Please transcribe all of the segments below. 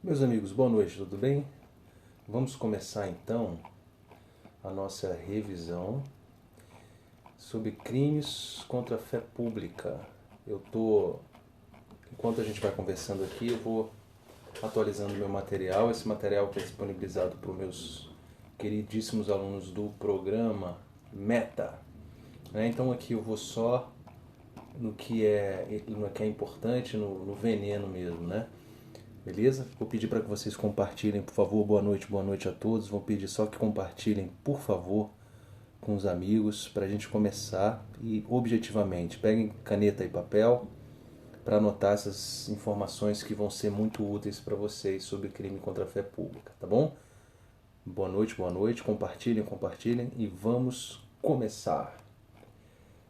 Meus amigos, boa noite, tudo bem? Vamos começar então a nossa revisão sobre crimes contra a fé pública. Enquanto a gente vai conversando aqui, eu vou atualizando meu material. Esse material está disponibilizado para os meus queridíssimos alunos do programa Meta. Então aqui eu vou só no que é importante, no veneno mesmo, né? Beleza? Vou pedir para que vocês compartilhem, por favor. Boa noite a todos. Vou pedir só que compartilhem, por favor, com os amigos, para a gente começar e objetivamente. Peguem caneta e papel para anotar essas informações que vão ser muito úteis para vocês sobre crime contra a fé pública, tá bom? Boa noite. Compartilhem e vamos começar.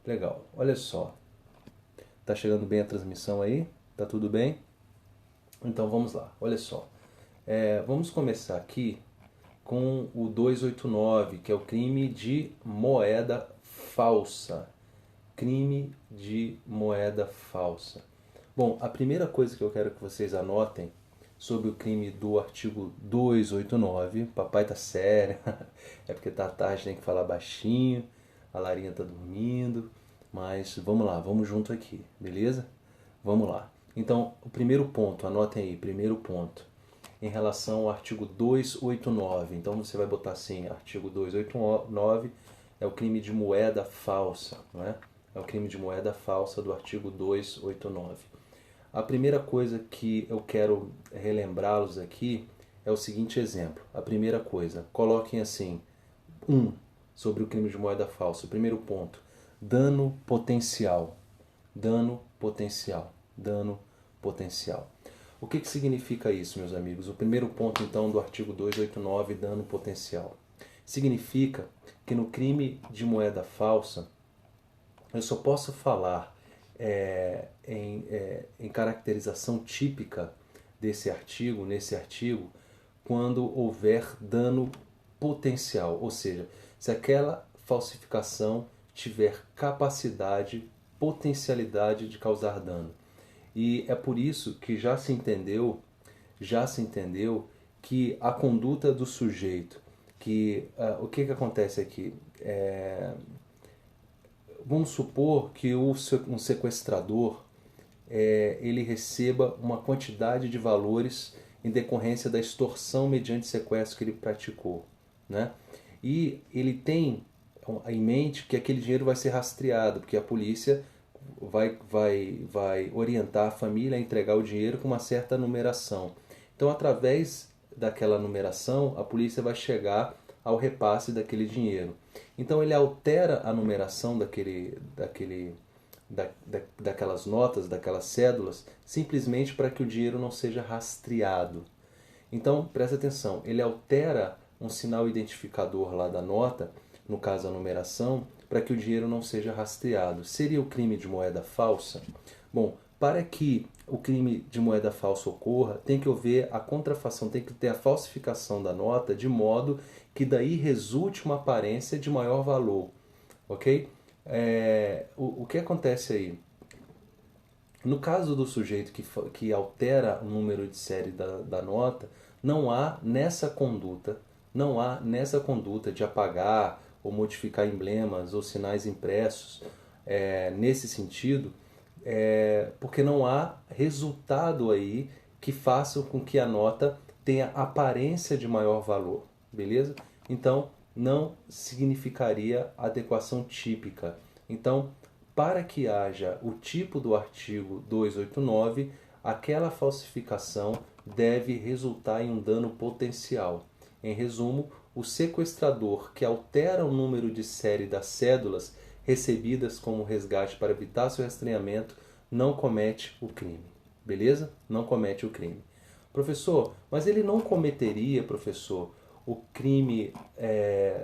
Legal, olha só. Tá chegando bem a transmissão aí? Tá tudo bem? Então vamos lá, olha só. Vamos começar aqui com o 289, que é o crime de moeda falsa. Crime de moeda falsa. Bom, a primeira coisa que eu quero que vocês anotem sobre o crime do artigo 289, papai tá sério, é porque tá tarde, tem que falar baixinho, a Larinha tá dormindo, mas vamos lá, vamos junto aqui, beleza? Vamos lá. Então, o primeiro ponto, anotem aí, primeiro ponto, em relação ao artigo 289. Então você vai botar assim, artigo 289 é o crime de moeda falsa, não é? É o crime de moeda falsa do artigo 289. A primeira coisa que eu quero relembrá-los aqui é o seguinte exemplo. A primeira coisa, coloquem assim, sobre o crime de moeda falsa. O primeiro ponto, dano potencial. Dano potencial. Dano potencial. O que significa isso, meus amigos? O primeiro ponto, então, do artigo 289, dano potencial. Significa que no crime de moeda falsa, eu só posso falar em caracterização típica nesse artigo, quando houver dano potencial, ou seja, se aquela falsificação tiver capacidade, potencialidade de causar dano. E é por isso que já se entendeu que a conduta do sujeito, o que acontece aqui? Vamos supor que um sequestrador ele receba uma quantidade de valores em decorrência da extorsão mediante sequestro que ele praticou, né? E ele tem em mente que aquele dinheiro vai ser rastreado, porque a polícia vai orientar a família a entregar o dinheiro com uma certa numeração. Então, através daquela numeração, a polícia vai chegar ao repasse daquele dinheiro. Então, ele altera a numeração daquelas notas, daquelas cédulas, simplesmente para que o dinheiro não seja rastreado. Então, presta atenção, ele altera um sinal identificador lá da nota, no caso a numeração, para que o dinheiro não seja rastreado. Seria o crime de moeda falsa? Bom, para que o crime de moeda falsa ocorra, tem que haver a contrafação, tem que ter a falsificação da nota, de modo que daí resulte uma aparência de maior valor. Ok? O que acontece aí? No caso do sujeito que altera o número de série da nota, não há nessa conduta de apagar ou modificar emblemas ou sinais impressos nesse sentido, porque não há resultado aí que faça com que a nota tenha aparência de maior valor, beleza? Então, não significaria adequação típica. Então, para que haja o tipo do artigo 289, aquela falsificação deve resultar em um dano potencial. Em resumo, o sequestrador que altera o número de série das cédulas recebidas como resgate para evitar seu rastreamento não comete o crime. Beleza? Não comete o crime. Professor, mas ele não cometeria, professor, o crime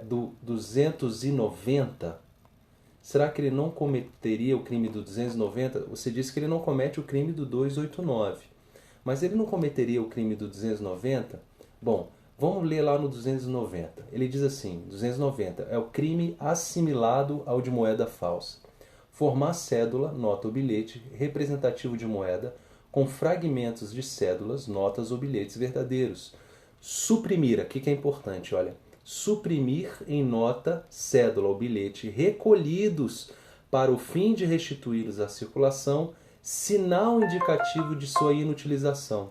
do 290? Será que ele não cometeria o crime do 290? Você disse que ele não comete o crime do 289. Mas ele não cometeria o crime do 290? Bom, vamos ler lá no 290. Ele diz assim, 290 é o crime assimilado ao de moeda falsa. Formar cédula, nota ou bilhete representativo de moeda com fragmentos de cédulas, notas ou bilhetes verdadeiros. Suprimir, aqui que é importante, olha. Suprimir em nota, cédula ou bilhete recolhidos para o fim de restituí-los à circulação, sinal indicativo de sua inutilização.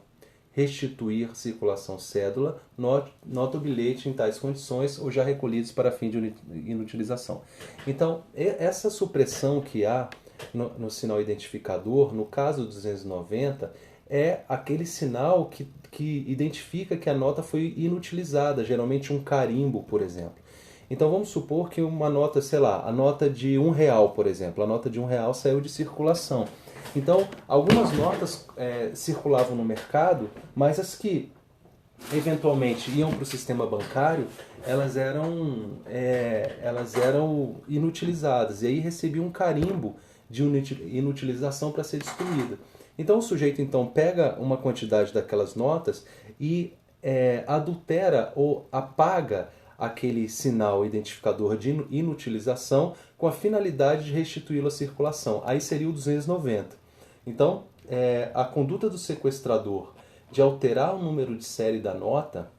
Restituir circulação cédula, nota ou bilhete em tais condições ou já recolhidos para fim de inutilização. Então, essa supressão que há no sinal identificador, no caso do 290, é aquele sinal que identifica que a nota foi inutilizada, geralmente um carimbo, por exemplo. Então vamos supor que uma nota, sei lá, a nota de R$1, por exemplo, a nota de R$1 saiu de circulação. Então, algumas notas circulavam no mercado, mas as que eventualmente iam para o sistema bancário, elas eram inutilizadas. E aí recebia um carimbo de inutilização para ser destruída. Então o sujeito pega uma quantidade daquelas notas e adultera ou apaga aquele sinal identificador de inutilização com a finalidade de restituí-lo à circulação. Aí seria o 290. Então, a conduta do sequestrador de alterar o número de série da nota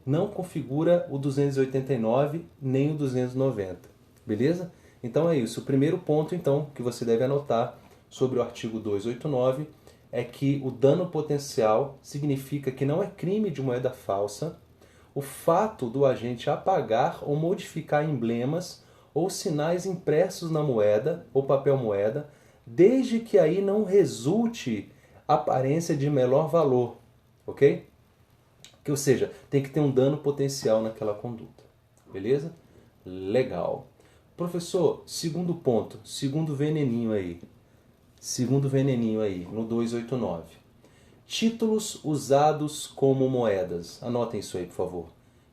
não configura o 289 nem o 290. Beleza? Então é isso. O primeiro ponto que você deve anotar sobre o artigo 289 é que o dano potencial significa que não é crime de moeda falsa o fato do agente apagar ou modificar emblemas ou sinais impressos na moeda ou papel moeda, desde que aí não resulte aparência de menor valor, ok? Ou seja, tem que ter um dano potencial naquela conduta, beleza? Legal. Professor, segundo ponto, segundo veneninho aí, no 289. Títulos usados como moedas. Anotem isso aí, por favor.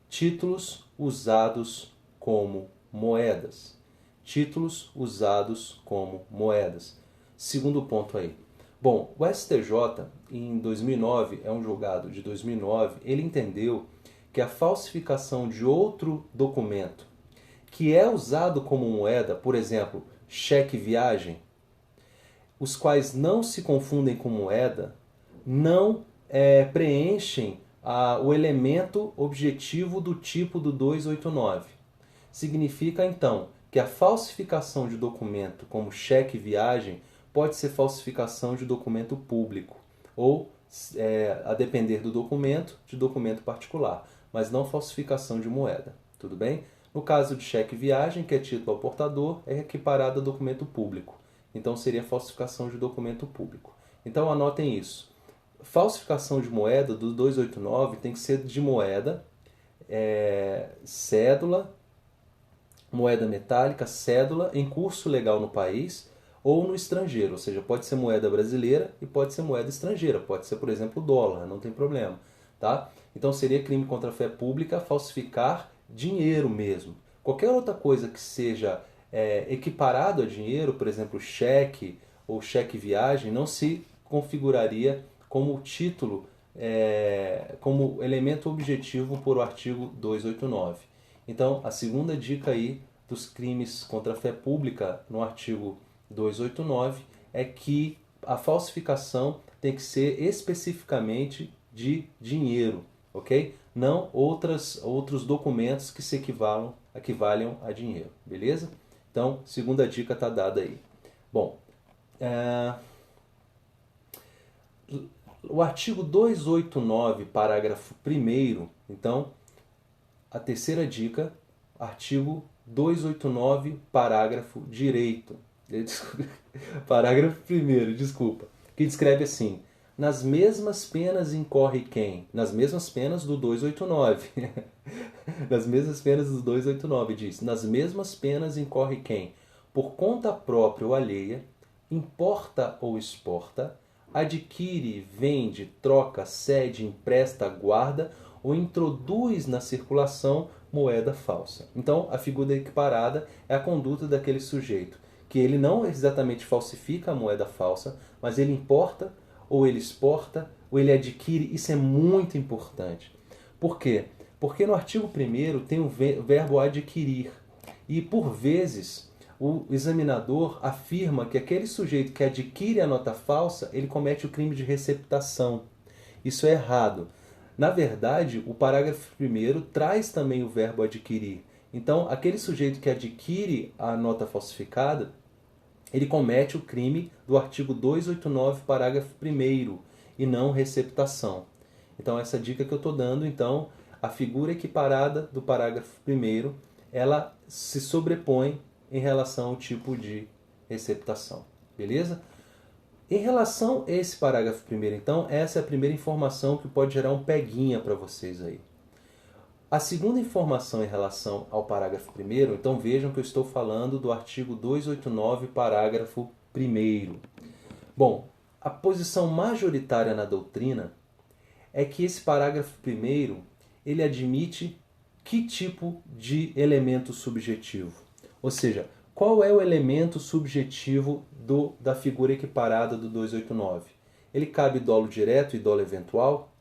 Títulos usados como moedas. Títulos usados como moedas. Segundo ponto aí. Bom, o STJ, em 2009, é um julgado de 2009, ele entendeu que a falsificação de outro documento que é usado como moeda, por exemplo, cheque viagem, os quais não se confundem com moeda, não preenchem o elemento objetivo do tipo do 289. Significa, então, que a falsificação de documento como cheque viagem pode ser falsificação de documento público ou, a depender do documento, de documento particular, mas não falsificação de moeda. Tudo bem? No caso de cheque viagem, que é título ao portador, é equiparado a documento público. Então seria falsificação de documento público. Então anotem isso. Falsificação de moeda do 289 tem que ser de moeda, cédula, moeda metálica, cédula em curso legal no país ou no estrangeiro. Ou seja, pode ser moeda brasileira e pode ser moeda estrangeira. Pode ser, por exemplo, dólar, não tem problema. Tá? Então seria crime contra a fé pública falsificar dinheiro mesmo. Qualquer outra coisa que seja equiparado a dinheiro, por exemplo, cheque ou cheque viagem, não se configuraria como título, como elemento objetivo por o artigo 289. Então, a segunda dica aí dos crimes contra a fé pública no artigo 289 é que a falsificação tem que ser especificamente de dinheiro, ok? Não outros documentos que se equivalham a dinheiro, beleza? Então, segunda dica está dada aí. Bom, o artigo 289, parágrafo 1º, então, a terceira dica, artigo 289, parágrafo direito. Parágrafo 1º, desculpa. Que descreve assim: nas mesmas penas incorre quem? Nas mesmas penas do 289. Nas mesmas penas do 289 diz: nas mesmas penas incorre quem? Por conta própria ou alheia, importa ou exporta, adquire, vende, troca, cede, empresta, guarda ou introduz na circulação moeda falsa. Então, a figura equiparada é a conduta daquele sujeito, que ele não exatamente falsifica a moeda falsa, mas ele importa, ou ele exporta, ou ele adquire. Isso é muito importante. Por quê? Porque no artigo 1º tem o verbo adquirir. E, por vezes, o examinador afirma que aquele sujeito que adquire a nota falsa, ele comete o crime de receptação. Isso é errado. Na verdade, o parágrafo 1º traz também o verbo adquirir. Então, aquele sujeito que adquire a nota falsificada, ele comete o crime do artigo 289, parágrafo 1º, e não receptação. Então, essa dica que eu estou dando, então, a figura equiparada do parágrafo 1º, ela se sobrepõe em relação ao tipo de receptação. Beleza? Em relação a esse parágrafo 1º, então, essa é a primeira informação que pode gerar um peguinha para vocês aí. A segunda informação em relação ao parágrafo 1º, então vejam que eu estou falando do artigo 289, parágrafo 1º. Bom, a posição majoritária na doutrina é que esse parágrafo 1º, ele admite que tipo de elemento subjetivo? Ou seja, qual é o elemento subjetivo da figura equiparada do 289? Ele cabe dolo direto e dolo eventual?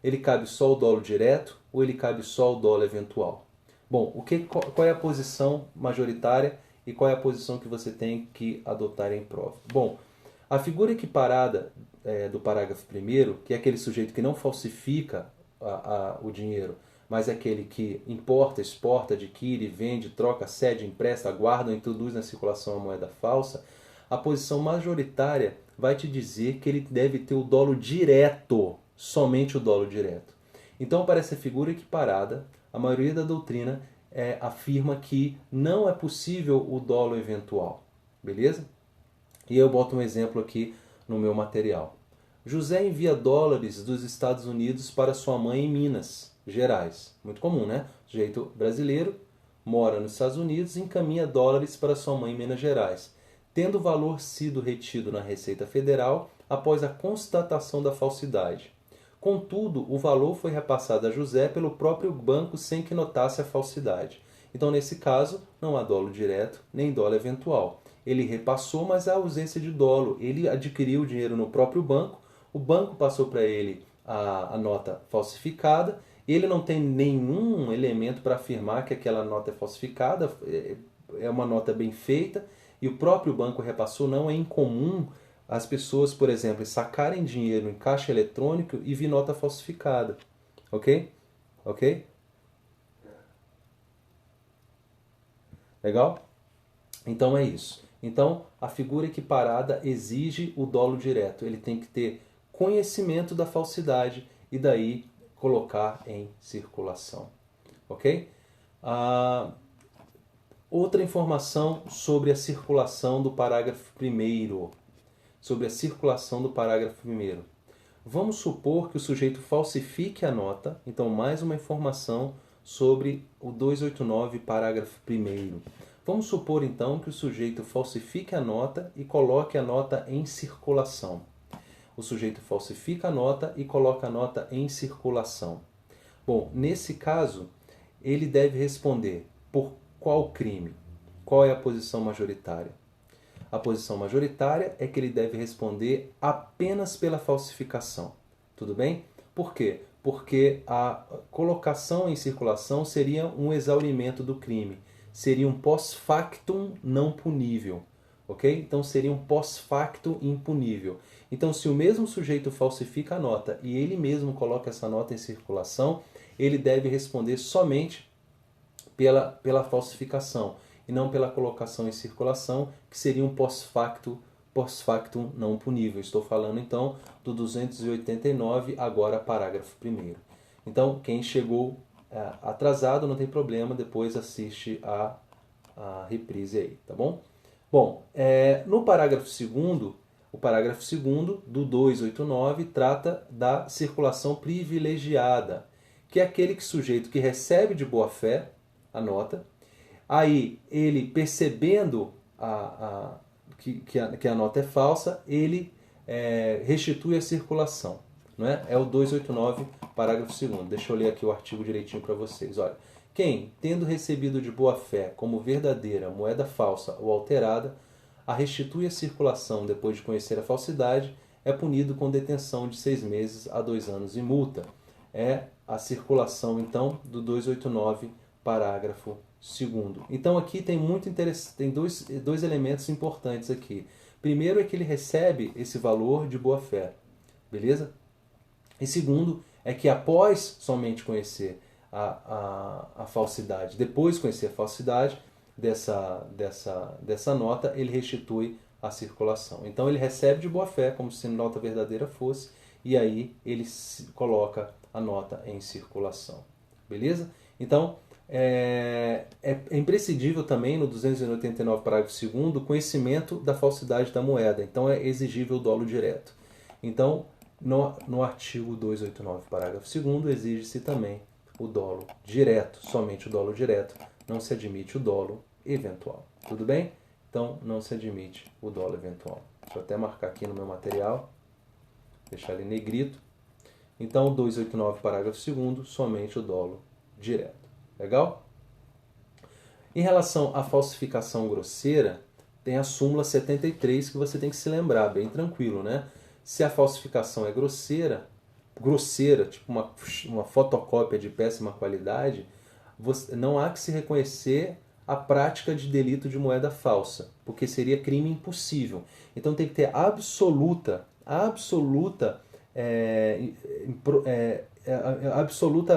Ele cabe só o dolo direto ou ele cabe só o dolo eventual? Bom, qual é a posição majoritária e qual é a posição que você tem que adotar em prova? Bom, a figura equiparada do parágrafo 1º, que é aquele sujeito que não falsifica o dinheiro, mas é aquele que importa, exporta, adquire, vende, troca, cede, empresta, guarda ou introduz na circulação a moeda falsa, a posição majoritária vai te dizer que ele deve ter o dolo direto, somente o dolo direto. Então, para essa figura equiparada, a maioria da doutrina afirma que não é possível o dolo eventual. Beleza? E eu boto um exemplo aqui no meu material. José envia dólares dos Estados Unidos para sua mãe em Minas Gerais. Muito comum, né? O sujeito brasileiro mora nos Estados Unidos e encaminha dólares para sua mãe em Minas Gerais, tendo o valor sido retido na Receita Federal após a constatação da falsidade. Contudo, o valor foi repassado a José pelo próprio banco sem que notasse a falsidade. Então, nesse caso, não há dolo direto nem dolo eventual. Ele repassou, mas há ausência de dolo. Ele adquiriu o dinheiro no próprio banco, o banco passou para ele a nota falsificada, ele não tem nenhum elemento para afirmar que aquela nota é falsificada, é uma nota bem feita, e o próprio banco repassou. Não é incomum as pessoas, por exemplo, sacarem dinheiro em caixa eletrônico e vir nota falsificada. Ok? Ok? Legal? Então é isso. Então, a figura equiparada exige o dolo direto. Ele tem que ter conhecimento da falsidade e daí colocar em circulação. Ok? Outra informação sobre a circulação do parágrafo 1º. Sobre a circulação do parágrafo 1º. Vamos supor que o sujeito falsifique a nota. Então, mais uma informação sobre o 289, parágrafo 1º. Vamos supor, então, que o sujeito falsifique a nota e coloque a nota em circulação. O sujeito falsifica a nota e coloca a nota em circulação. Bom, nesse caso, ele deve responder por qual crime? Qual é a posição majoritária? A posição majoritária é que ele deve responder apenas pela falsificação. Tudo bem? Por quê? Porque a colocação em circulação seria um exaurimento do crime. Seria um post-factum não punível. Ok? Então seria um post-factum impunível. Então, se o mesmo sujeito falsifica a nota e ele mesmo coloca essa nota em circulação, ele deve responder somente pela falsificação e não pela colocação em circulação, que seria um post-factum não punível. Estou falando, então, do 289, agora parágrafo 1º. Então, quem chegou atrasado não tem problema, depois assiste a reprise aí, tá bom? Bom, no parágrafo 2º, o parágrafo 2º do 289 trata da circulação privilegiada, que é aquele sujeito que recebe de boa fé a nota, aí ele, percebendo que a nota é falsa, ele restitui a circulação. Não é? É o 289, parágrafo 2º. Deixa eu ler aqui o artigo direitinho para vocês. Olha, quem, tendo recebido de boa fé como verdadeira moeda falsa ou alterada, a restitui a circulação depois de conhecer a falsidade, é punido com detenção de 6 meses a 2 anos e multa. É a circulação, então, do 289, parágrafo segundo. Então aqui tem tem dois elementos importantes aqui. Primeiro é que ele recebe esse valor de boa-fé, beleza? E segundo é que após somente conhecer a falsidade, depois conhecer a falsidade dessa nota, ele restitui a circulação. Então ele recebe de boa-fé, como se nota verdadeira fosse, e aí ele coloca a nota em circulação. Beleza? Então, é imprescindível também, no 289, parágrafo 2º, conhecimento da falsidade da moeda. Então, é exigível o dolo direto. Então, no artigo 289, parágrafo 2º, exige-se também o dolo direto, somente o dolo direto. Não se admite o dolo eventual. Tudo bem? Então, não se admite o dolo eventual. Deixa eu até marcar aqui no meu material, deixar ele negrito. Então, 289, parágrafo 2º, somente o dolo direto. Legal? Em relação à falsificação grosseira, tem a súmula 73 que você tem que se lembrar, bem tranquilo, né? Se a falsificação é grosseira, tipo uma fotocópia de péssima qualidade, não há que se reconhecer a prática de delito de moeda falsa, porque seria crime impossível. Então tem que ter absoluta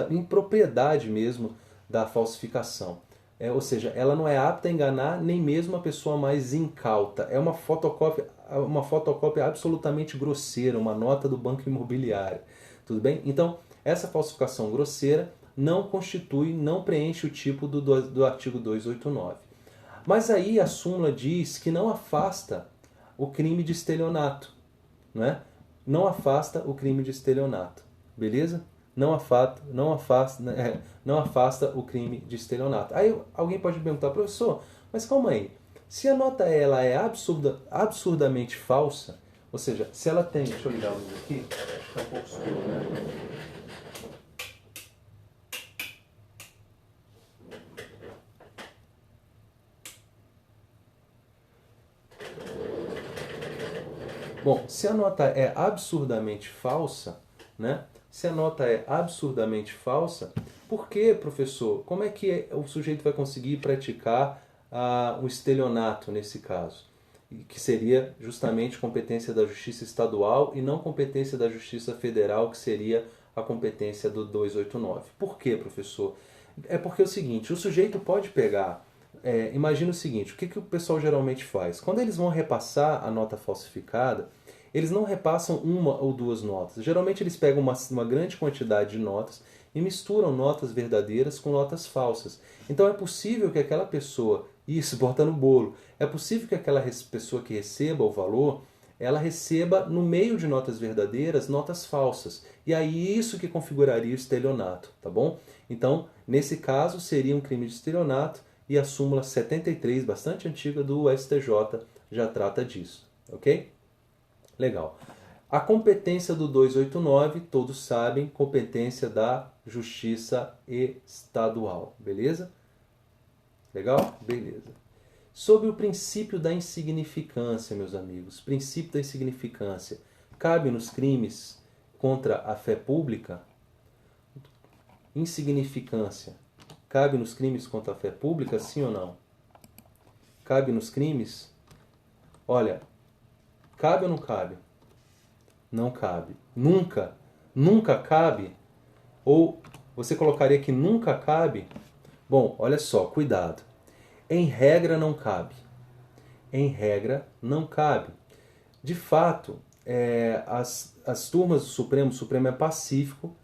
impropriedade mesmo da falsificação. Ou seja, ela não é apta a enganar nem mesmo a pessoa mais incauta. É uma fotocópia absolutamente grosseira, uma nota do banco imobiliário. Tudo bem? Então, essa falsificação grosseira não preenche o tipo do artigo 289. Mas aí a súmula diz que não afasta o crime de estelionato. Não é? Não afasta o crime de estelionato. Beleza? Não afasta o crime de estelionato. Aí alguém pode perguntar, professor, mas calma aí. Se a nota ela é absurdamente falsa, ou seja, se ela tem... Deixa eu ligar a luz aqui, está um pouco escuro, né? Bom, se a nota é absurdamente falsa, né? Se a nota é absurdamente falsa, por que, professor? Como é que o sujeito vai conseguir praticar o estelionato nesse caso? Que seria justamente competência da Justiça Estadual e não competência da Justiça Federal, que seria a competência do 289. Por quê, professor? É porque é o seguinte, o sujeito pode pegar... imagina o seguinte, o que o pessoal geralmente faz? Quando eles vão repassar a nota falsificada, eles não repassam uma ou duas notas. Geralmente eles pegam uma grande quantidade de notas e misturam notas verdadeiras com notas falsas. Então é possível que aquela pessoa, isso, bota no bolo, é possível que aquela pessoa que receba o valor, ela receba no meio de notas verdadeiras, notas falsas. E aí isso que configuraria o estelionato, tá bom? Então, nesse caso, seria um crime de estelionato e a súmula 73, bastante antiga do STJ, já trata disso, ok? Legal. A competência do 289, todos sabem, competência da Justiça Estadual, beleza? Legal? Beleza. Sobre o princípio da insignificância, meus amigos, princípio da insignificância, cabe nos crimes contra a fé pública? Insignificância, cabe nos crimes contra a fé pública, sim ou não? Cabe nos crimes? Olha, cabe ou não cabe? Não cabe. Nunca, nunca cabe? Ou você colocaria que nunca cabe? Bom, olha só, cuidado. Em regra não cabe. Em regra não cabe. De fato, as turmas do Supremo, o Supremo é pacífico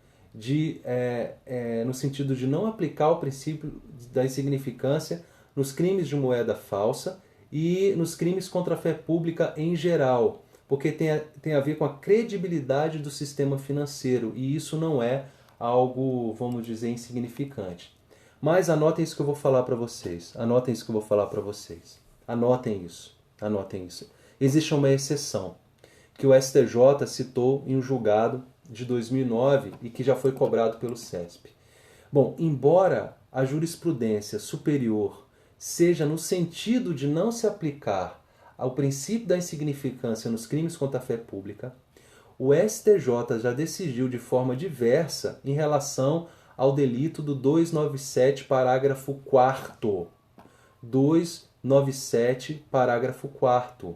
no sentido de não aplicar o princípio da insignificância nos crimes de moeda falsa e nos crimes contra a fé pública em geral, porque tem a ver com a credibilidade do sistema financeiro e isso não é algo, vamos dizer, insignificante. Mas anotem isso que eu vou falar para vocês. Anotem isso que eu vou falar para vocês. Anotem isso. Anotem isso. Existe uma exceção que o STJ citou em um julgado de 2009 e que já foi cobrado pelo CESP. Bom, embora a jurisprudência superior seja no sentido de não se aplicar ao princípio da insignificância nos crimes contra a fé pública, o STJ já decidiu de forma diversa em relação ao delito do 297, parágrafo 4º. 297, parágrafo 4º.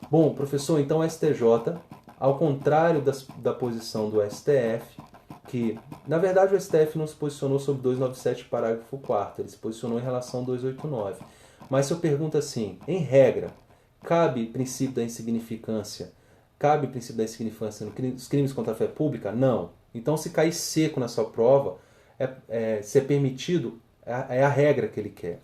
Bom, professor, então o STJ, ao contrário da posição do STF, que, na verdade, o STF não se posicionou sobre 297, parágrafo 4º, ele se posicionou em relação ao 289. Mas se eu pergunto assim, em regra, cabe princípio da insignificância? Cabe princípio da insignificância nos crimes contra a fé pública? Não. Então, se cair seco na sua prova, se é permitido, é a regra que ele quer.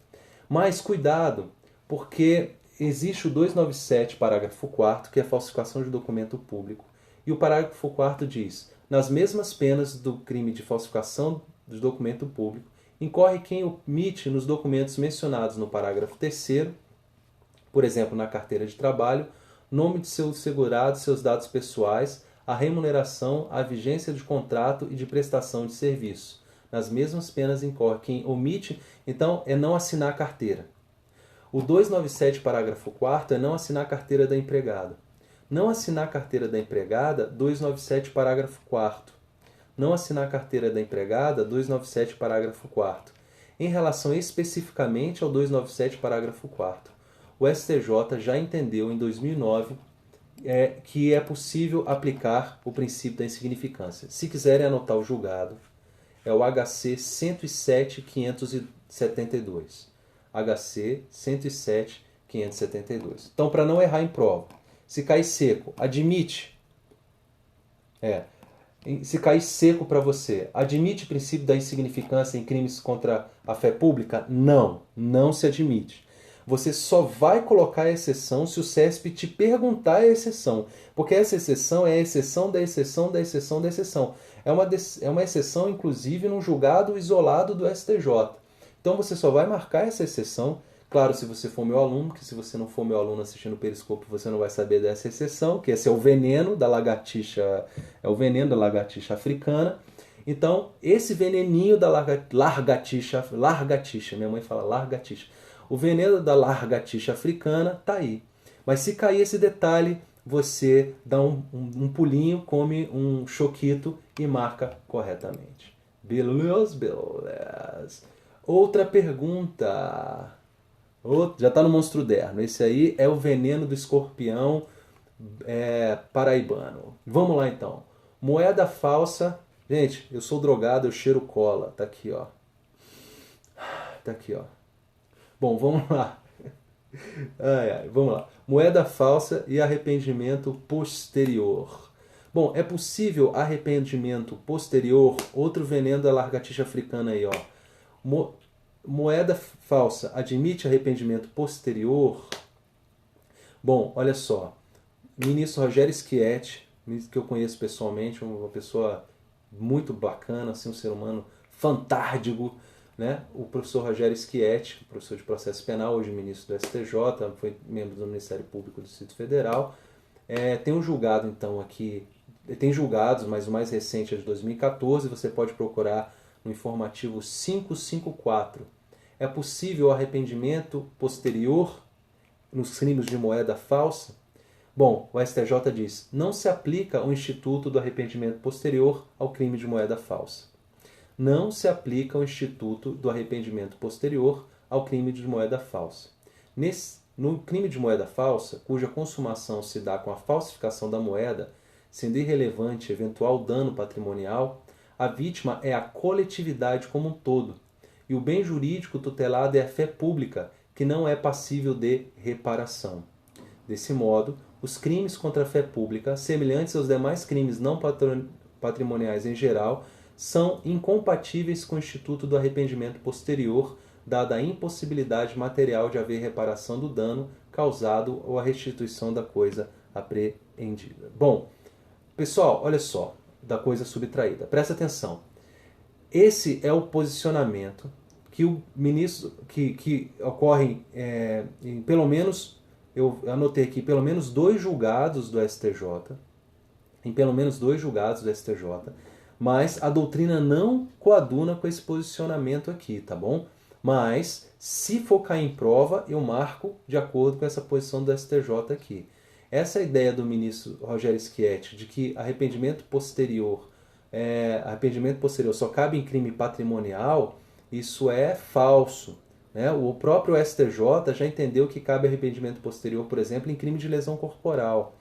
Mas cuidado, porque existe o 297, parágrafo 4º, que é falsificação de documento público. E o parágrafo 4º diz: nas mesmas penas do crime de falsificação de documento público, incorre quem omite nos documentos mencionados no parágrafo 3º, por exemplo, na carteira de trabalho, nome de seu segurado, seus dados pessoais, a remuneração, a vigência de contrato e de prestação de serviço. Nas mesmas penas incorre quem omite, então, é não assinar a carteira. O 297, parágrafo 4º, é não assinar a carteira da empregada. Não assinar a carteira da empregada, 297, parágrafo 4º. Não assinar a carteira da empregada, 297, parágrafo 4º. Em relação especificamente ao 297, parágrafo 4º, o STJ já entendeu em 2009 que é possível aplicar o princípio da insignificância. Se quiserem anotar o julgado, é o HC 107.572. HC 107.572. Então, para não errar em prova, se cair seco, admite. Se cair seco para você, admite o princípio da insignificância em crimes contra a fé pública? Não, não se admite. Você só vai colocar a exceção se o CESP te perguntar a exceção. Porque essa exceção é a exceção da exceção da exceção da exceção. É uma exceção, inclusive, num julgado isolado do STJ. Então você só vai marcar essa exceção. Claro, se você for meu aluno, que se você não for meu aluno assistindo o Periscope, você não vai saber dessa exceção, que esse é o veneno da lagartixa, africana. Então, esse veneninho da lagartixa, minha mãe fala lagartixa, o veneno da lagartixa africana tá aí. Mas se cair esse detalhe, você dá um pulinho, come um choquito e marca corretamente. Beleza, beleza. Outra pergunta. Já está no Monstro Derno. Esse aí é o veneno do escorpião paraibano. Vamos lá então. Moeda falsa. Gente, eu sou drogado, eu cheiro cola. Tá aqui, ó. Tá aqui, ó. Bom, vamos lá. Vamos lá. Moeda falsa e arrependimento posterior. Bom, é possível arrependimento posterior? Outro veneno da lagartixa africana aí, ó. Moeda falsa admite arrependimento posterior? Bom, olha só. Ministro Rogério Schietti, que eu conheço pessoalmente, uma pessoa muito bacana, assim, um ser humano fantástico, né? O professor Rogério Schietti, professor de processo penal, hoje ministro do STJ, foi membro do Ministério Público do Distrito Federal. Tem um julgado, então, aqui. Tem julgados, mas o mais recente é de 2014, você pode procurar no informativo 554. É possível arrependimento posterior nos crimes de moeda falsa? Bom, o STJ diz: não se aplica o instituto do arrependimento posterior ao crime de moeda falsa. Não se aplica o instituto do arrependimento posterior ao crime de moeda falsa. No crime de moeda falsa, cuja consumação se dá com a falsificação da moeda, sendo irrelevante eventual dano patrimonial, a vítima é a coletividade como um todo, e o bem jurídico tutelado é a fé pública, que não é passível de reparação. Desse modo, os crimes contra a fé pública, semelhantes aos demais crimes não patrimoniais em geral, são incompatíveis com o instituto do arrependimento posterior, dada a impossibilidade material de haver reparação do dano causado ou a restituição da coisa apreendida. Bom, pessoal, olha só, da coisa subtraída. Presta atenção. Esse é o posicionamento que o ministro, que ocorre em pelo menos, eu anotei aqui, pelo menos 2 julgados do STJ, em pelo menos 2 julgados do STJ, mas a doutrina não coaduna com esse posicionamento aqui, tá bom? Mas, se for cair em prova, eu marco de acordo com essa posição do STJ aqui. Essa ideia do ministro Rogério Schietti de que arrependimento posterior arrependimento posterior só cabe em crime patrimonial, isso é falso. Né? O próprio STJ já entendeu que cabe arrependimento posterior, por exemplo, em crime de lesão corporal.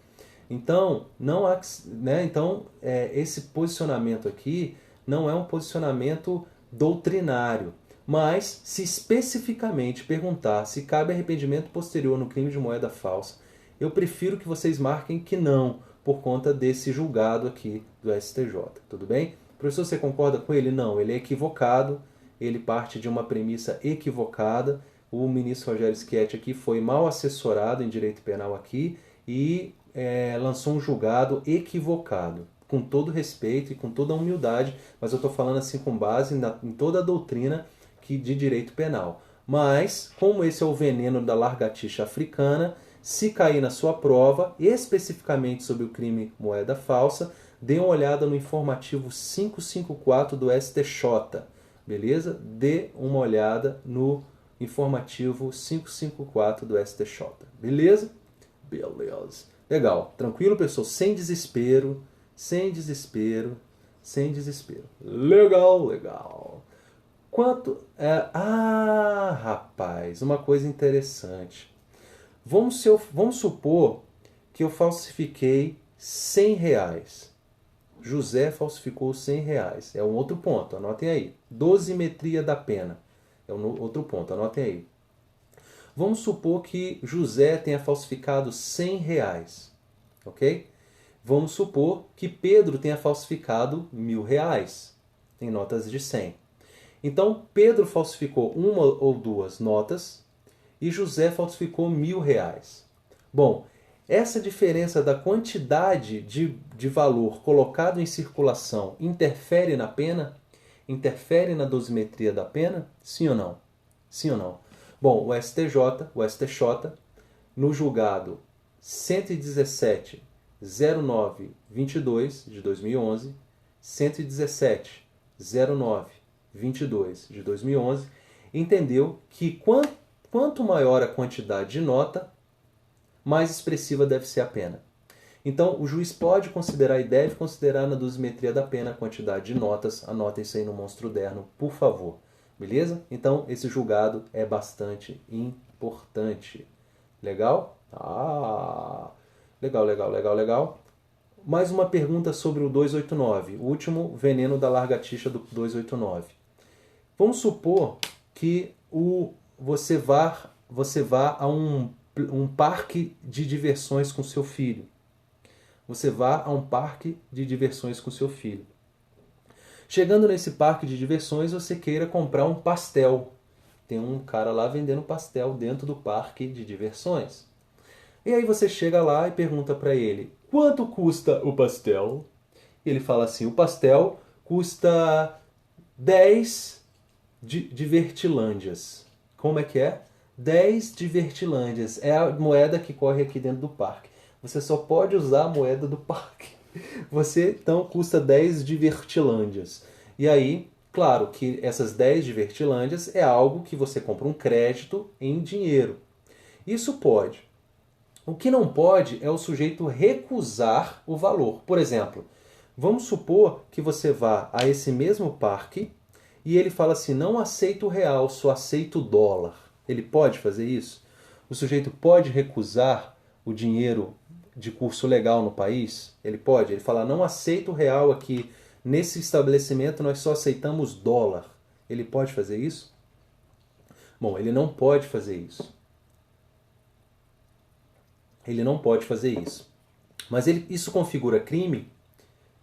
Então, não há, né? Então esse posicionamento aqui não é um posicionamento doutrinário. Mas, se especificamente perguntar se cabe arrependimento posterior no crime de moeda falsa, eu prefiro que vocês marquem que não, por conta desse julgado aqui do STJ. Tudo bem? Professor, você concorda com ele? Não, ele é equivocado, ele parte de uma premissa equivocada. O ministro Rogério Schietti aqui foi mal assessorado em direito penal aqui e lançou um julgado equivocado. Com todo respeito e com toda a humildade, mas eu estou falando assim com base em toda a doutrina de direito penal. Mas, como esse é o veneno da largatixa africana, se cair na sua prova, especificamente sobre o crime moeda falsa, dê uma olhada no informativo 554 do STJ, beleza? Dê uma olhada no informativo 554 do STJ, beleza? Beleza. Legal, tranquilo, pessoal? Sem desespero, sem desespero, sem desespero. Legal, legal. Rapaz, uma coisa interessante. Vamos supor que eu falsifiquei R$100. José falsificou R$100. É um outro ponto, anotem aí. Dosimetria da pena. É um outro ponto, anotem aí. Vamos supor que José tenha falsificado R$100. Ok? Vamos supor que Pedro tenha falsificado R$1.000 em notas de 100. Então, Pedro falsificou uma ou duas notas e José falsificou R$1.000. Bom, essa diferença da quantidade de valor colocado em circulação interfere na pena? Interfere na dosimetria da pena? Sim ou não? Sim ou não? Bom, o STJ, no julgado 117.09.22 de 2011, 117.09.22 de 2011, entendeu que quanto maior a quantidade de nota, mais expressiva deve ser a pena. Então, o juiz pode considerar e deve considerar na dosimetria da pena a quantidade de notas. Anotem isso aí no monstro derno, por favor. Beleza? Então, esse julgado é bastante importante. Legal? Legal. Mais uma pergunta sobre o 289, o último veneno da largatixa do 289. Vamos supor que você vá a um parque de diversões com seu filho. Você vá a um parque de diversões com seu filho. Chegando nesse parque de diversões, você queira comprar um pastel. Tem um cara lá vendendo pastel dentro do parque de diversões. E aí você chega lá e pergunta para ele: quanto custa o pastel? E ele fala assim: o pastel custa 10 divertilândias. Como é que é? 10 divertilândias. É a moeda que corre aqui dentro do parque. Você só pode usar a moeda do parque. Você, então, custa 10 divertilândias. E aí, claro que essas 10 divertilândias é algo que você compra um crédito em dinheiro. Isso pode. O que não pode é o sujeito recusar o valor. Por exemplo, vamos supor que você vá a esse mesmo parque e ele fala assim: não aceito o real, só aceito o dólar. Ele pode fazer isso? O sujeito pode recusar o dinheiro de curso legal no país? Ele pode. Ele fala: não aceito o real aqui. Nesse estabelecimento nós só aceitamos dólar. Ele pode fazer isso? Bom, ele não pode fazer isso. Ele não pode fazer isso. Mas isso configura crime?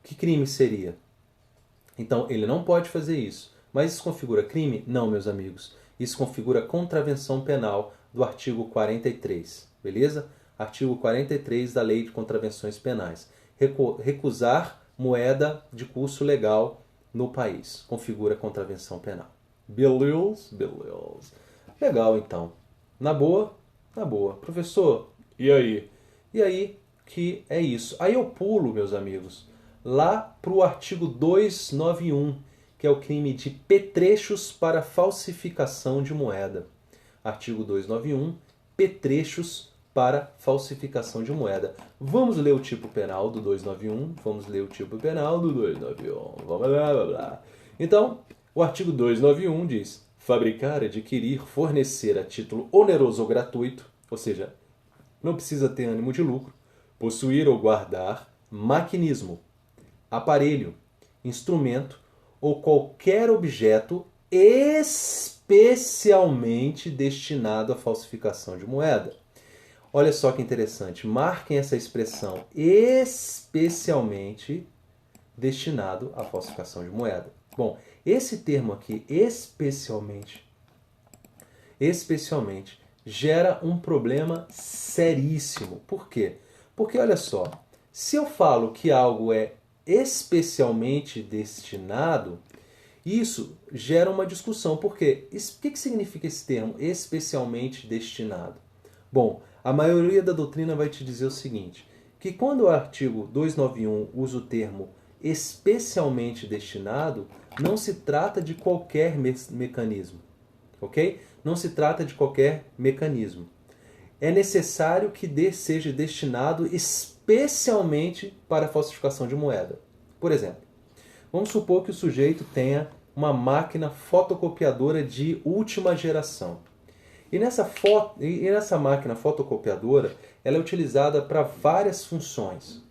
Que crime seria? Então, ele não pode fazer isso. Mas isso configura crime? Não, meus amigos. Isso configura contravenção penal do artigo 43. Beleza? Artigo 43 da Lei de Contravenções Penais. Recusar moeda de curso legal no país. Configura contravenção penal. Beleza? Beleza. Legal, então. Na boa? Na boa. Professor, e aí? E aí que é isso. Aí eu pulo, meus amigos, lá para o artigo 291, que é o crime de petrechos para falsificação de moeda. Artigo 291, petrechos para falsificação de moeda. Vamos ler o tipo penal do 291, vamos ler o tipo penal do 291, vamos lá, blá, blá. Então, o artigo 291 diz: fabricar, adquirir, fornecer a título oneroso ou gratuito, ou seja, não precisa ter ânimo de lucro, possuir ou guardar maquinismo, aparelho, instrumento ou qualquer objeto especialmente destinado à falsificação de moeda. Olha só que interessante, marquem essa expressão, especialmente destinado à falsificação de moeda. Bom, esse termo aqui, especialmente, gera um problema seríssimo. Por quê? Porque, olha só, se eu falo que algo é especialmente destinado, isso gera uma discussão. Por quê? O que significa esse termo, especialmente destinado? Bom, a maioria da doutrina vai te dizer o seguinte, que quando o artigo 291 usa o termo especialmente destinado, não se trata de qualquer mecanismo, ok? Não se trata de qualquer mecanismo. É necessário que seja destinado especialmente para a falsificação de moeda. Por exemplo, vamos supor que o sujeito tenha uma máquina fotocopiadora de última geração. E nessa máquina fotocopiadora, ela é utilizada para várias funções.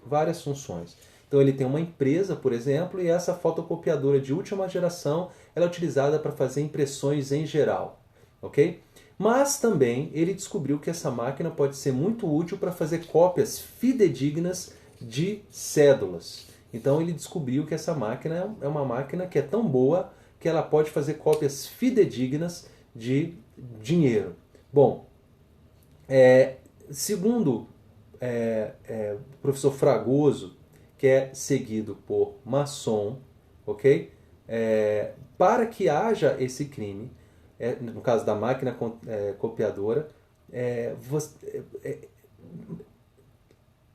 Então ele tem uma empresa, por exemplo, e essa fotocopiadora de última geração ela é utilizada para fazer impressões em geral. Ok? Mas também ele descobriu que essa máquina pode ser muito útil para fazer cópias fidedignas de cédulas. Então ele descobriu que essa máquina é uma máquina que é tão boa que ela pode fazer cópias fidedignas de dinheiro. Bom, segundo o professor Fragoso, que é seguido por maçom, ok? Para que haja esse crime, no caso da máquina copiadora,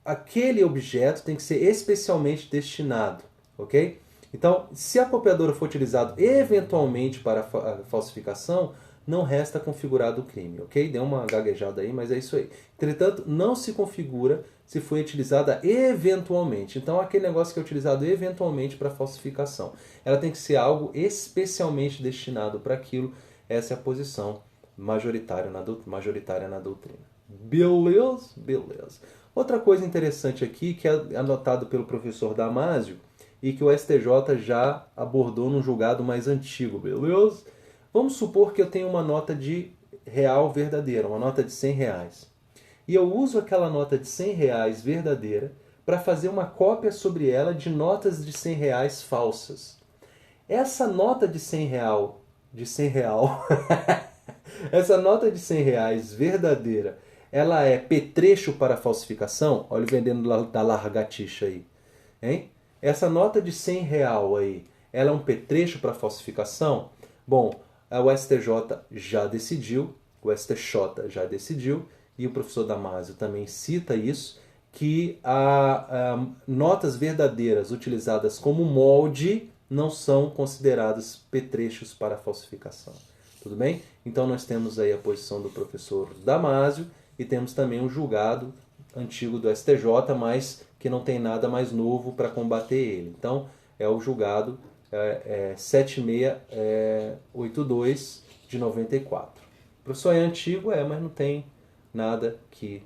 aquele objeto tem que ser especialmente destinado, ok? Então, se a copiadora for utilizada eventualmente para a falsificação, não resta configurado o crime, ok? Deu uma gaguejada aí, mas é isso aí. Entretanto, não se configura se foi utilizada eventualmente. Então, aquele negócio que é utilizado eventualmente para falsificação, ela tem que ser algo especialmente destinado para aquilo. Essa é a posição majoritária na doutrina. Beleza? Beleza. Outra coisa interessante aqui, que é anotado pelo professor Damásio, e que o STJ já abordou num julgado mais antigo, beleza? Vamos supor que eu tenho uma nota de real verdadeira, uma nota de 100 reais. E eu uso aquela nota de 100 reais verdadeira para fazer uma cópia sobre ela de notas de 100 reais falsas. Essa nota de 100 real, essa nota de 100 reais verdadeira, ela é petrecho para falsificação? Olha o vendendo da largatixa aí, hein? Essa nota de 100 real aí, ela é um petrecho para falsificação? Bom, o STJ já decidiu, e o professor Damásio também cita isso, que notas verdadeiras utilizadas como molde não são consideradas petrechos para falsificação. Tudo bem? Então nós temos aí a posição do professor Damásio e temos também um julgado antigo do STJ, mas que não tem nada mais novo para combater ele. Então é o julgado 7682 de 94. O professor é antigo, mas não tem nada que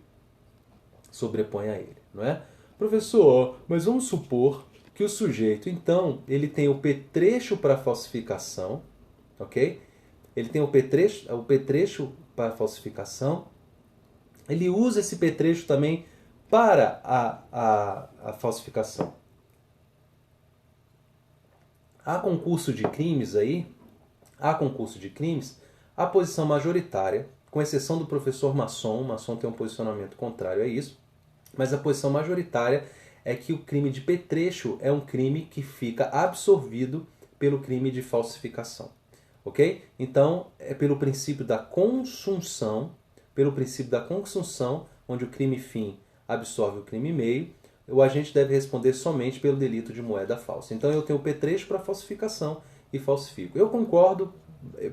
sobrepõe a ele, não é? Professor, mas vamos supor que o sujeito, então, ele tem o petrecho para falsificação, ok? Ele tem o petrecho para falsificação, ele usa esse petrecho também para a falsificação. Há concurso de crimes, a posição majoritária, com exceção do professor Masson tem um posicionamento contrário a isso, mas a posição majoritária é que o crime de petrecho é um crime que fica absorvido pelo crime de falsificação. Ok? Então, é pelo princípio da consunção, onde o crime fim absorve o crime meio, o agente deve responder somente pelo delito de moeda falsa. Então eu tenho o petrecho para falsificação e falsifico.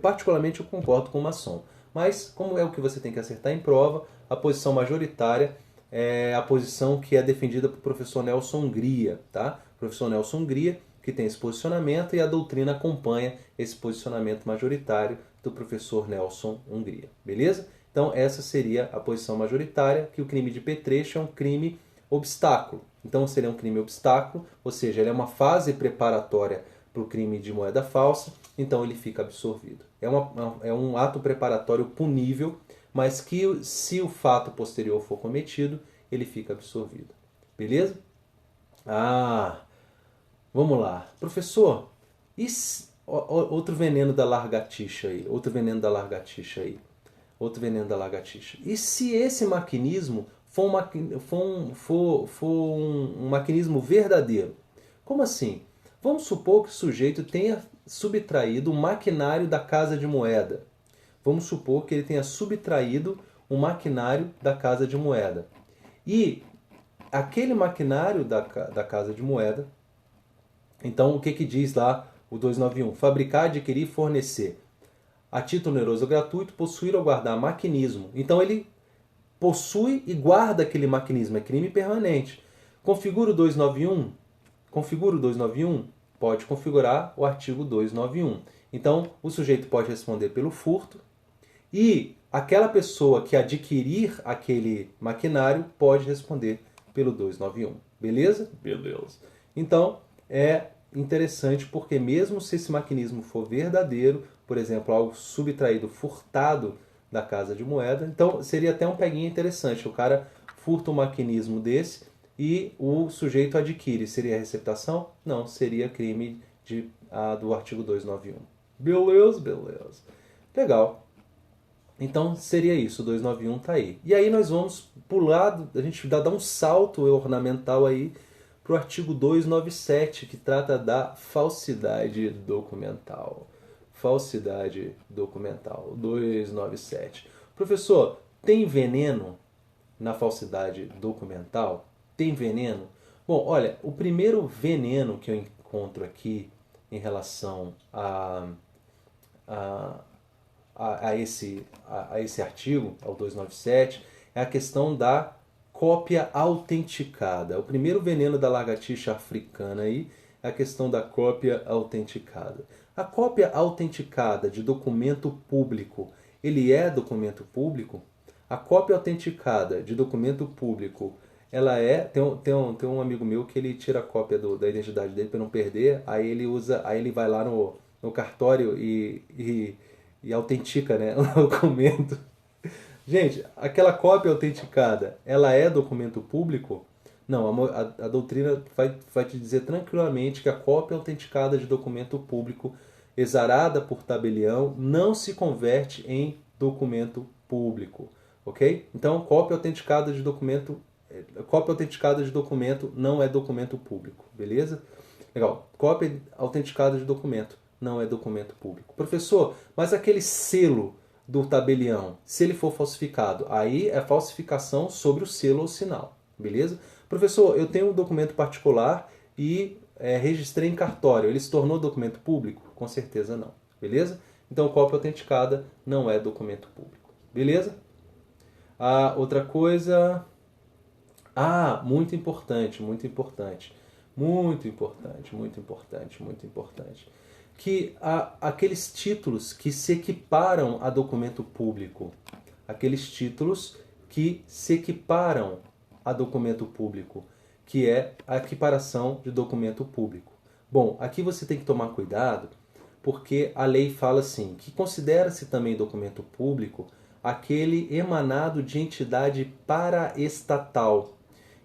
Particularmente eu concordo com o Masson. Mas, como é o que você tem que acertar em prova, a posição majoritária é a posição que é defendida pelo professor Nelson Hungria, tá? O professor Nelson Hungria, que tem esse posicionamento, e a doutrina acompanha esse posicionamento majoritário do professor Nelson Hungria, beleza? Então essa seria a posição majoritária, que o crime de petrecho é um crime obstáculo. Então seria um crime obstáculo, ou seja, ele é uma fase preparatória para o crime de moeda falsa, então ele fica absorvido. É um ato preparatório punível, mas que, se o fato posterior for cometido, ele fica absorvido. Beleza? Vamos lá. Professor, outro veneno da lagartixa aí. E se esse maquinismo for um maquinismo verdadeiro? Como assim? Vamos supor que o sujeito tenha subtraído o maquinário da casa de moeda. Vamos supor que ele tenha subtraído o maquinário da casa de moeda. E aquele maquinário da casa de moeda, então o que diz lá o 291? Fabricar, adquirir, fornecer. A título oneroso ou gratuito, possuir ou guardar maquinismo. Então ele possui e guarda aquele maquinismo, é crime permanente. Configura o 291? Pode configurar o artigo 291. Então o sujeito pode responder pelo furto e aquela pessoa que adquirir aquele maquinário pode responder pelo 291. Beleza? Beleza. Então é interessante porque mesmo se esse maquinismo for verdadeiro, por exemplo, algo subtraído, furtado da casa de moeda, então seria até um peguinha interessante. O cara furta um maquinismo desse e o sujeito adquire. Seria receptação? Não, seria crime do artigo 291. Beleza. Legal. Então seria isso, o 291 está aí. E aí nós vamos pular, a gente dá um salto ornamental aí para o artigo 297, que trata da falsidade documental. Falsidade documental, 297. Professor, tem veneno na falsidade documental? Tem veneno? Bom, olha, o primeiro veneno que eu encontro aqui em relação a esse artigo, ao 297, é a questão da cópia autenticada. O primeiro veneno da lagartixa africana aí é a questão da cópia autenticada. A cópia autenticada de documento público, ele é documento público? A cópia autenticada de documento público, ela é... Tem um amigo meu que ele tira a cópia da identidade dele para não perder, aí ele vai lá no cartório e autentica, né, o documento. Gente, aquela cópia autenticada, ela é documento público? Não, a doutrina vai te dizer tranquilamente que a cópia autenticada de documento público, exarada por tabelião, não se converte em documento público, ok? Então, cópia autenticada de documento não é documento público, beleza? Legal. Cópia autenticada de documento não é documento público. Professor, mas aquele selo do tabelião, se ele for falsificado, aí é falsificação sobre o selo ou sinal, beleza? Professor, eu tenho um documento particular e registrei em cartório, ele se tornou documento público? Com certeza não, beleza? Então, cópia autenticada não é documento público, beleza? Outra coisa... muito importante. Que aqueles títulos que se equiparam a documento público. Que é a equiparação de documento público. Bom, aqui você tem que tomar cuidado, porque a lei fala assim, que considera-se também documento público aquele emanado de entidade paraestatal.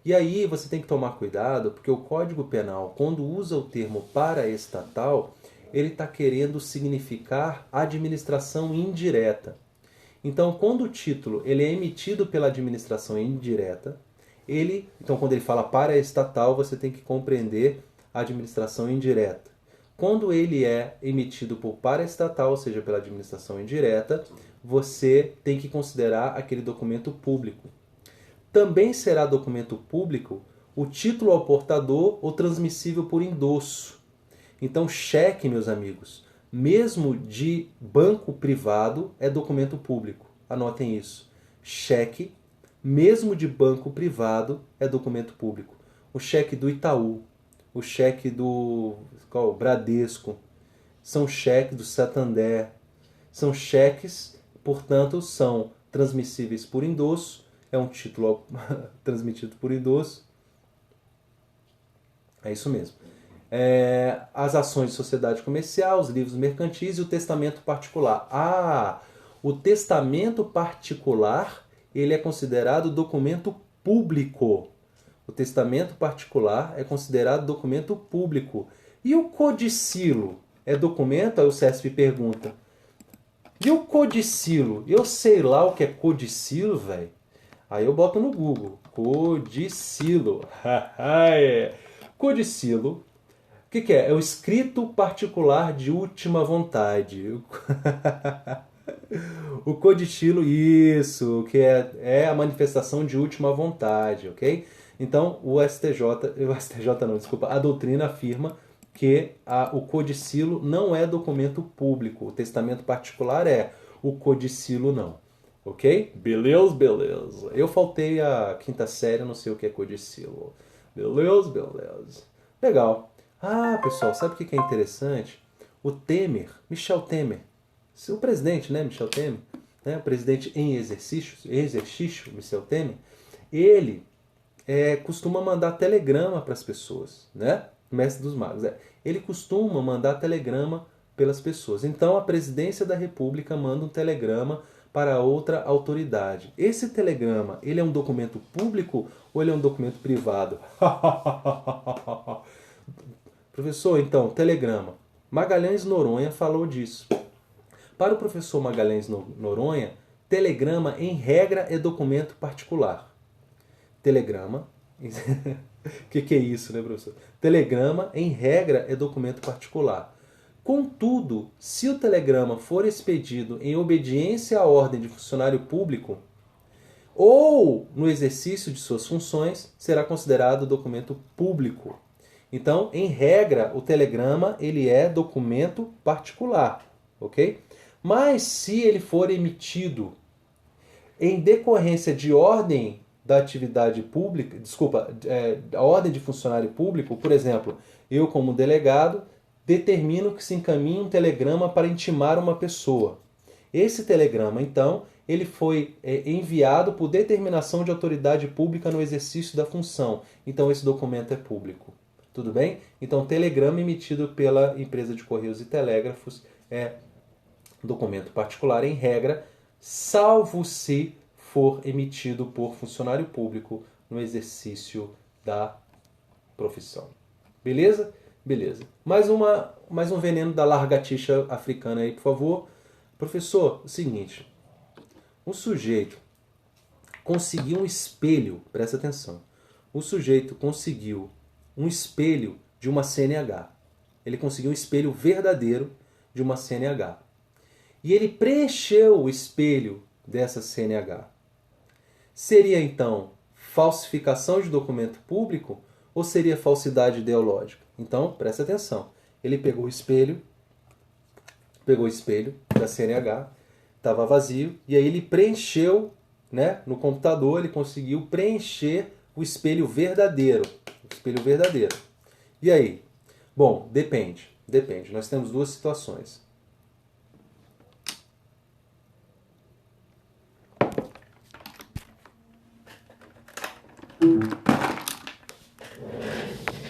E aí você tem que tomar cuidado, porque o Código Penal, quando usa o termo paraestatal, ele está querendo significar administração indireta. Então, quando o título ele é emitido pela administração indireta, então quando ele fala paraestatal, você tem que compreender a administração indireta. Quando ele é emitido por paraestatal, ou seja, pela administração indireta, você tem que considerar aquele documento público. Também será documento público o título ao portador ou transmissível por endosso. Então, cheque, meus amigos, mesmo de banco privado, é documento público. Anotem isso. Cheque, mesmo de banco privado, é documento público. O cheque do Itaú, o cheque do Bradesco, são cheques do Santander, são cheques, portanto, são transmissíveis por endosso, é um título transmitido por endosso, é isso mesmo. As ações de sociedade comercial, os livros mercantis e o testamento particular. O testamento particular, ele é considerado documento público. O testamento particular é considerado documento público. E o codicilo é documento? Aí o CESP pergunta. E o codicilo? Eu sei lá o que é codicilo, velho. Aí eu boto no Google. Codicilo. Codicilo. O que é? É o escrito particular de última vontade. O codicilo, isso, que é a manifestação de última vontade, ok? Então, o STJ não, desculpa, a doutrina afirma que o codicilo não é documento público, o testamento particular é, o codicilo não, ok? Beleza. Eu faltei a quinta série, não sei o que é codicilo. Beleza. Legal. Pessoal, sabe o que é interessante? O Temer, Michel Temer, o presidente, né, Michel Temer, né, o presidente em exercício, Michel Temer, ele costuma mandar telegrama para as pessoas, né? Mestre dos Magos. Ele costuma mandar telegrama pelas pessoas. Então a presidência da República manda um telegrama para outra autoridade. Esse telegrama, ele é um documento público ou ele é um documento privado? Professor, então, telegrama. Magalhães Noronha falou disso. Para o professor Magalhães Noronha, telegrama, em regra, é documento particular. Telegrama. O que é isso, né, professor? Telegrama, em regra, é documento particular. Contudo, se o telegrama for expedido em obediência à ordem de funcionário público ou no exercício de suas funções, será considerado documento público. Então, em regra, o telegrama ele é documento particular, ok? Mas se ele for emitido em decorrência de ordem da atividade pública, a ordem de funcionário público, por exemplo, eu como delegado determino que se encaminhe um telegrama para intimar uma pessoa. Esse telegrama, então, ele foi enviado por determinação de autoridade pública no exercício da função. Então, esse documento é público. Tudo bem? Então, telegrama emitido pela empresa de Correios e Telégrafos é documento particular, em regra, salvo se for emitido por funcionário público no exercício da profissão. Beleza? Beleza. Mais um veneno da lagartixa africana aí, por favor. Professor, o seguinte. Um sujeito conseguiu um espelho, presta atenção. O sujeito conseguiu um espelho de uma CNH. Ele conseguiu um espelho verdadeiro de uma CNH. E ele preencheu o espelho dessa CNH. Seria, então, falsificação de documento público ou seria falsidade ideológica? Então, presta atenção. Ele pegou o espelho da CNH, estava vazio, e aí ele preencheu, né, no computador, ele conseguiu preencher o espelho verdadeiro. E aí? Bom, depende. Nós temos duas situações.